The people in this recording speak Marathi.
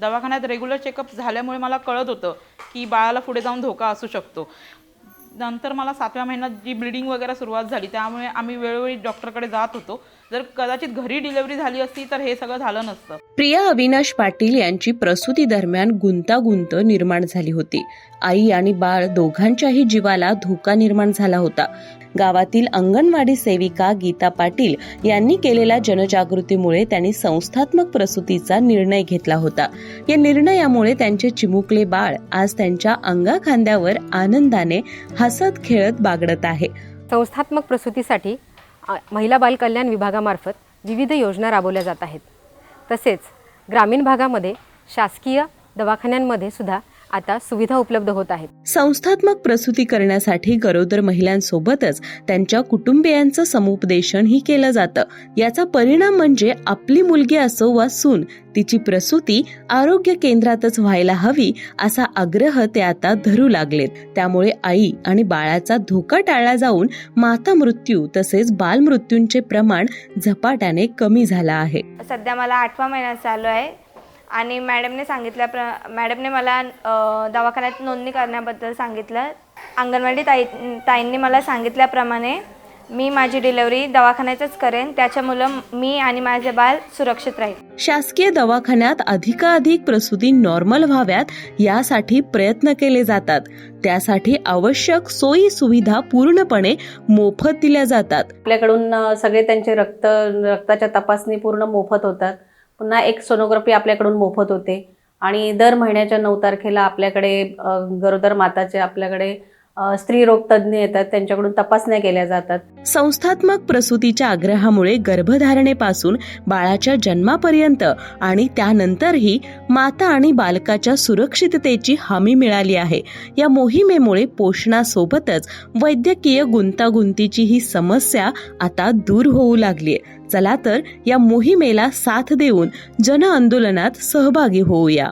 दवाखान्यात रेग्युलर चेकअप झाल्यामुळे मला कळत होतं की बाळाला पुढे जाऊन धोका असू शकतो. नंतर मला 7व्या महिन्यात जी ब्लिडिंग वगैरे सुरुवात झाली, त्यामुळे आम्ही वेळोवेळी डॉक्टरकडे जात होतो. जर कदाचित घरी डिलिव्हरी झाली असती तर हे सगळं झालं नसतं. प्रिया अविनाश पाटील यांची प्रसूती दरम्यान गुंतागुंत निर्माण झाली होती. आई आणि बाळ दोघांच्याही जीवाला धोका निर्माण झाला होता. गावातील अंगणवाडी सेविका गीता पाटील यांनी केलेल्या जनजागृतीमुळे त्यांनी संस्थात्मक प्रसूतीचा निर्णय घेतला होता. या निर्णयामुळे त्यांचे चिमुकले बाळ आज त्यांच्या अंगाखांद्यावर आनंदाने हसत खेळत बागडत आहे. संस्थात्मक प्रसूतीसाठी महिला बाल कल्याण विभागामार्फत विविध योजना राबवल्या जात आहेत. तसेच ग्रामीण भागामध्ये शासकीय दवाखान्यांमध्ये सुद्धा आता सुविधा उपलब्ध होत आहेत. संस्थात्मक प्रसूती करण्यासाठी गरोदर महिलांसोबतच त्यांच्या कुटुंबियांचं समुपदेशनही केलं जातं. याचा परिणाम म्हणजे आपली मुलगी असो वा सून, तिची प्रसूती आरोग्य केंद्रातच व्हायला हवी असा आग्रह ते आता धरू लागलेत. त्यामुळे आई आणि बाळाचा धोका टाळला जाऊन माता मृत्यू तसेच बालमृत्यूंचे प्रमाण झपाट्याने कमी झालं आहे. सध्या मला 8वा महिना चालू आहे आणि मॅडमने मला दवाखान्यात नोंदणी करण्याबद्दल सांगितलं. अंगणवाडी ताईंनी मला सांगितल्याप्रमाणे मी माझी डिलिव्हरी दवाखान्यातच करेन, त्याच्यामुळं मी आणि माझे बाळ सुरक्षित राहील. शासकीय दवाखान्यात अधिकाधिक प्रसूती नॉर्मल व्हाव्यात यासाठी प्रयत्न केले जातात. त्यासाठी आवश्यक सोयी सुविधा पूर्णपणे मोफत दिल्या जातात. आपल्याकडून सगळे त्यांचे रक्ताच्या तपासणी पूर्ण मोफत होतात. पुन्हा एक सोनोग्राफी आपल्याकडून मोफत होते आणि दर महिन्याच्या 9 तारखेला आपल्याकडे गरोदर माताचे आपल्याकडे स्त्री रोग तज्ज्ञ येतात, त्यांच्याकडून तपासण्या केल्या जातात. संस्थात्मक प्रसूतीच्या आग्रहामुळे गर्भधारणेपासून बाळाच्या जन्मापर्यंत आणि त्यानंतरही माता आणि बालकाच्या सुरक्षिततेची हमी मिळाली आहे. या मोहिमेमुळे पोषणासोबतच वैद्यकीय गुंतागुंतीची ही समस्या आता दूर होऊ लागलीय. चला तर या मोहिमेला साथ देऊन जनआंदोलनात सहभागी होऊया.